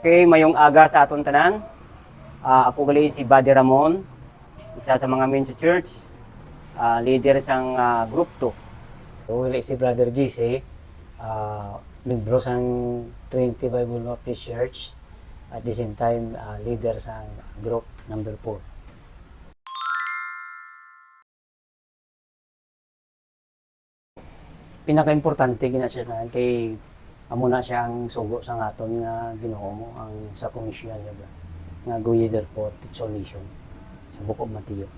Okay, mayong aga sa aton tanan. Ako gali si Buddy Ramon, isa sa mga men sa church, leader sang group 2. Wala si Brother GC, membro sang Trinity Bible Baptist Church, at the same time, leader sang group number 4. Pinaka-importante gina siya na kay amo na siya ang sugo sa aton nga Ginoo mo ang sa komisyon niya ba nga go ye therefore teach all nation sa Book of Matthew.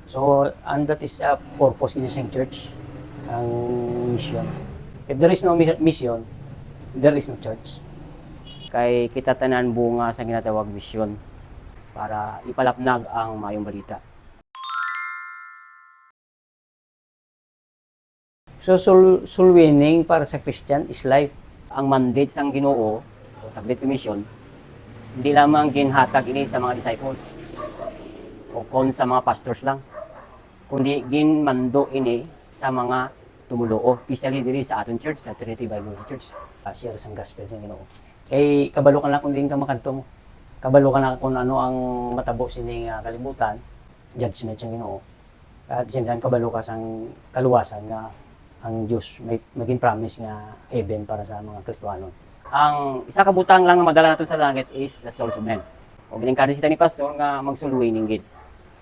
So and that is a purpose in the church ang mission. If there is no mission, there is no church. Kay kita tanan bunga sa ginatawag misyon para ipalapnag ang mayong balita. So soul winning para sa Christian is life. Ang mandate sang Ginoo sa Great Commission hindi lamang ginhatag ini sa mga disciples o kon sa mga pastors lang, kundi ginmando ini sa mga tumuluo, especially diri sa aton church, sa Trinity Bible Church. Share sang gospel sa Ginoo. Kay kabalo ka na kung din ka makanto mo. Kabalo ka na kung ano ang matabo sining kalibutan, judgment sa Ginoo. At same time kabalo ka sang kaluwasan nga ang Diyos may maging promise nga heaven para sa mga Kristiyano. Ang isa ka butang lang nga madala naton sa langit is the souls of men. O ginencourage kita ni pastor nga magsuluwi ninggid.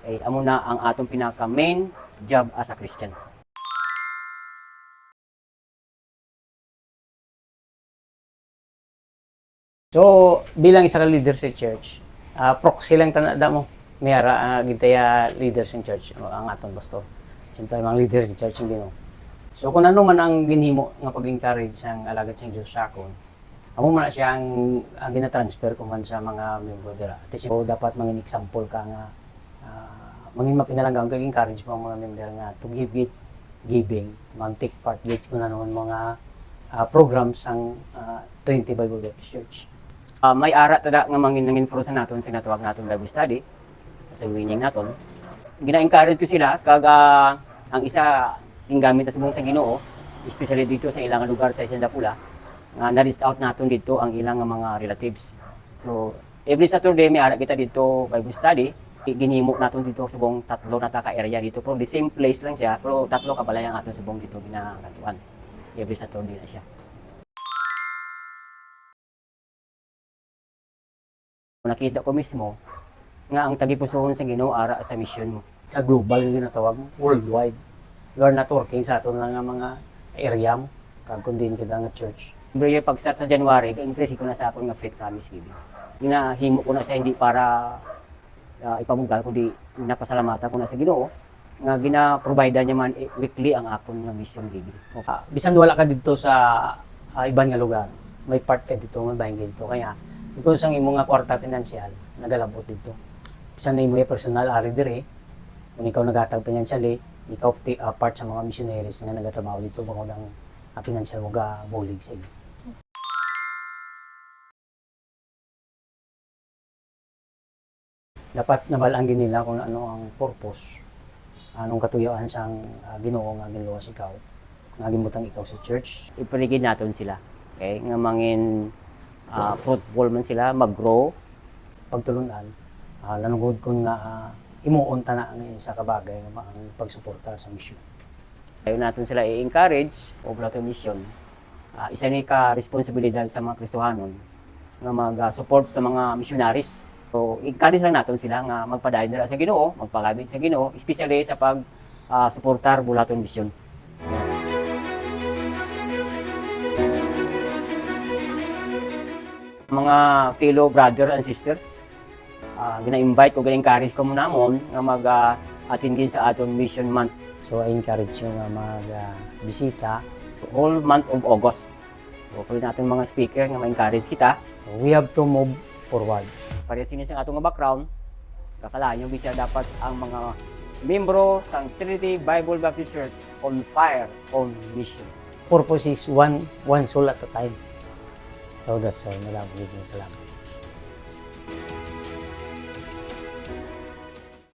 Kay amo na ang atong pinaka main job as a Christian. So bilang isa ka leader sa church, proxy lang tanada mo. Mayara gintaya leader sa church ang aton pastor. Siyempre mga leader sa church ang Ginoo. So kung ano man ang ginhimo nga pag-encourage sang alagad sang Dios sa akon, amo man siya ang gina-transfer ko man sa mga membro dira. At so dapat mangin example ka nga mangin mapinalanggang kag encourage mo ang mga member nga to giving, mag-take part with kung ano man mga programs sang Trinity Bible Baptist Church. May ara tada nga mangin nang-info sa naton sa natawag naton Bible study sa winning naton. Gina-encourage ko sila kag ang isa gingamit sa buong sa Ginoo, especially dito sa ilang lugar sa Isla Pula, nga na-list out natin dito ang ilang mga relatives. So, every Saturday may ara kita dito Bible study. Ginhimo natin dito sa buong tatlo na taka-area dito. Pero the same place lang siya, pero tatlo kabalay ang aton sa buong dito ginakatuan. Every Saturday na siya. Nakita ko mismo nga ang tagipusohon sa Ginoo ara sa mission mo. Sa global yung ginatawag mo, worldwide. Lord networking sa aton lang nga mga area mo, kag kun din kita nga church. Siyempre yung pag-start sa January, ka-increase ko na sa akong nga faith promise giving. Ginahimo ko na siya hindi para ipamugal, kundi napasalamatan ko na sa Ginoo nga gina-provide niya man weekly ang akong nga mission giving. Bisan wala ka dito sa iban nga lugar, may part ka dito, may bahin ka dito. Kaya, kung sang imo nga kwarta pinansyal, nagalabot dito. Bisan na imo yung personal ari dire, kung ikaw nagatag pinansyali, ikaw part sa mga missionaries nga nagatrabaho dito bangod ang financial mo bulig sa iyo. Dapat nabalangin nila kung ano ang purpose, anong katuyuan sang Ginoo nga ginluwas ikaw, nga gimutang ikaw sa church. Ipaligid naton sila. Okay? Nga mangin fruitful man sila, mag-grow. Pagtulunan, lanugod kung nga imuunta na ang isa ka bagay nga ang pagsuporta sa mission. Ayaw natin sila i-encourage o natin mission. Isa ni ka-responsibilidad sa mga Kristohanon nga mag-support sa mga missionaries. So, encourage lang natin sila nga magpadayon nila sa Ginoo, magpalabid sa Ginoo, especially sa pag-suportar bulaton mission. Mga fellow brothers and sisters, gina-invite ko, gina-encourage ko muna namon nga mag-attend din sa aton mission month. So I encourage you nga mag-bisita. All month of August. So, pwede natin mga speaker nga ma-encourage kita. We have to move forward. Parehas din sa atong background, kakalayo bisya dapat ang mga membro sa Trinity Bible Baptist Church on fire, on mission. Purpose is one soul at a time. So that's all. Salamat.